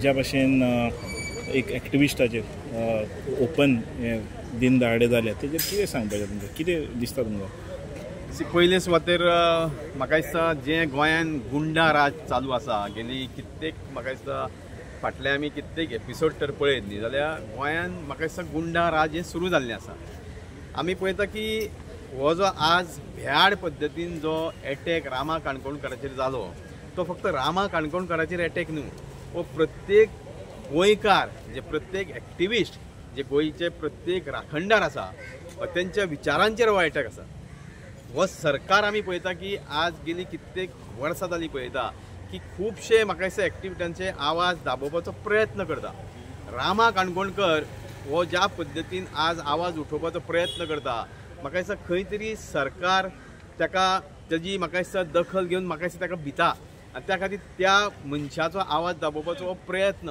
ज्या भाशेन एक एक्टिविस्टाचेर ओपन दिन दहाडे जाले तेजेर कितें सांगपाचें तुमकां, कितें दिसता तुमकां? पयले सुवातेर म्हाका दिसता जें गोंयान गुंडा राज चालू आसा गेली कित्येक म्हाका दिसता फाटले आमी कित्येक एपिसोड तर पळयत न्ही जाल्यार गोंयान म्हाका दिसता गुंडा राज हें सुरू जाल्लें आसा। आमी पळयता की हो जो आज भ्याड पद्दतीन जो एटॅक रामा काणकोणकाराचेर जालो तो फक्त रामा काणकोणकाराचेर एटॅक न्हू, हो प्रत्येक गोंयकार म्हणजे प्रत्येक एक्टिविस्ट जे गोंयचे प्रत्येक राखणदार आसा तेंच्या विचारांचेर हो एटॅक आसा। हो सरकार आमी पळयता की आज गेली कित्येक वर्सां जालीं पळयता की खुबशे म्हाका दिसता एक्टिविस्टांचे आवाज दाबोवपाचो प्रयत्न करता। रामा काणकोणकर हो ज्या पद्दतीन आज आवाज उठोवपाचो प्रयत्न करता म्हाका दिसता खंय तरी सरकार तेजी म्हाका दिसता दखल घेवन म्हाका दिसता ताका भिता आनी त्या खातीर त्या मनशाचो आवाज दाबोवपाचो हो प्रयत्न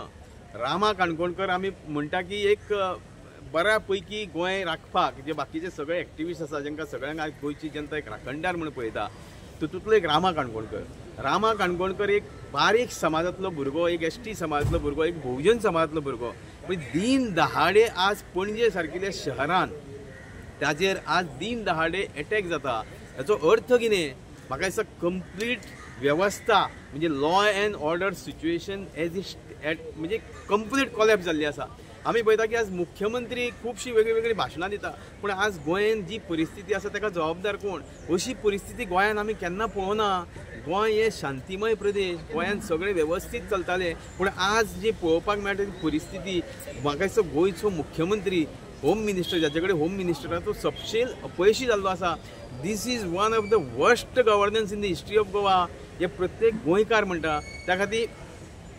रामा काणकोणकर आमी म्हणटा की एक बऱ्या पैकी गोंय राखपाक जे बाकीचे सगळे एक्टिविस्ट आसा जांकां सगळ्यांक आज गोंयची जनता एक राखणदार म्हणून पळयता तितूंतलो एक रामा काणकोणकर एक बारीक समाजांतलो भुरगो, एक एसटी समाजांतलो भुरगो, एक बहुजन समाजांतलो भुरगो, पण दीन दहाडे आज पणजे सारकिल्ल्या शहरान ताजेर आज दीन दहाडे एटॅक जाता। हाचो अर्थ कितें? म्हाका दिसता कंप्लीट वेवस्था म्हणजे लॉ अँड ऑर्डर सिच्युएशन म्हणजे कंप्लीट कॉलॅप्स जाल्ली आसा। आमी पळयता की आज मुख्यमंत्री खुबशी वेगळी भाशणां दिता पूण आज गोंयान जी परिस्थिती आसा ताका जबाबदार कोण? अशी परिस्थिती गोंयान आमी केन्ना पळोवना। गोंय हे शांतीमय प्रदेश, गोंयान सगळें वेवस्थीत चलतालें पूण आज जी पळोवपाक मेळटा ती परिस्थिती म्हाका दिसता गोंयचो मुख्यमंत्री होम मिनिस्टर जाचे कडेन होम मिनिस्टराचो सपशेल अपयशी जाल्लो आसा। This is one of the worst governance in the history of Goa हे प्रत्येक गोंयकार म्हणटा। त्या खातीर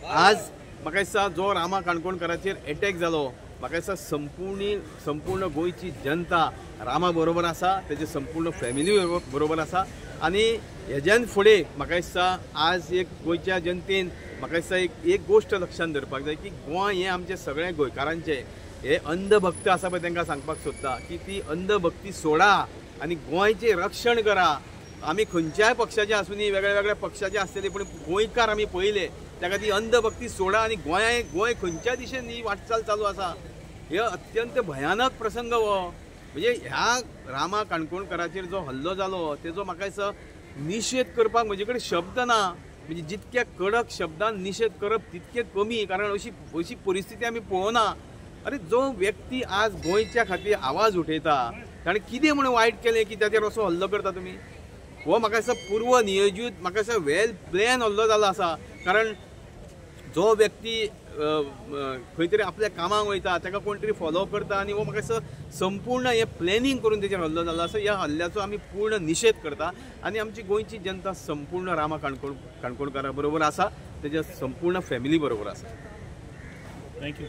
आज म्हाका दिसता जो रामा काणकोणकाराचेर एटॅक जालो म्हाका दिसता संपूर्ण गोंयची जनता रामा बरोबर आसा, तेजे संपूर्ण फॅमिली बरोबर आसा आनी हेज्यान फुडें म्हाका दिसता आज एक गोंयच्या जनतेन म्हाका दिसता एक गोश्ट लक्षांत धरपाक जाय की गोंय हें आमचें सगळ्या गोंयकारांचें। हे अंधभक्त आसा पळय तांकां सांगपाक सोदता की ती अंधभक्ती सोडा आनी गोंयचें रक्षण करा। आमी खंयच्याय पक्षाचे आसूं दी, वेगळ्या पक्षाचे आसतले पूण गोंयकार आमी पळयले त्या खातीर अंधभक्ती सोडा आनी गोंय खंयच्या दिशेन ही वाटचाल चालू आसा हे अत्यंत भयानक प्रसंग हो। म्हणजे ह्या रामा काणकोणकाराचेर जो हल्लो जालो तेजो म्हाका दिसता निशेध करपाक म्हजे कडेन शब्द ना। म्हणजे जितक्या कडक शब्दान निशेध करप तितके कमी, कारण अशी परिस्थिती आमी पळोवना। अरे जो व्यक्ती आज गोंयच्या खातीर आवाज उठयता ताणें कितें म्हणून वायट केलें की ताचेर असो हल्लो करता तुमी? हो म्हाका दिसता पूर्व नियोजीत म्हाका दिसता वेल प्लॅन हल्लो जालो आसा। कारण जो व्यक्ती खंय तरी आपल्या कामाक वयता ताका कोण तरी फॉलो करता आनी हो म्हाका दिसता संपूर्ण हें प्लॅनिंग करून तेचेर हल्लो जालो आसा। ह्या हल्ल्याचो आमी पूर्ण निशेध करता आनी आमची गोंयची जनता संपूर्ण रामा काणकोणकारा बरोबर आसा, तेज्या संपूर्ण फॅमिली बरोबर आसा। थँक्यू।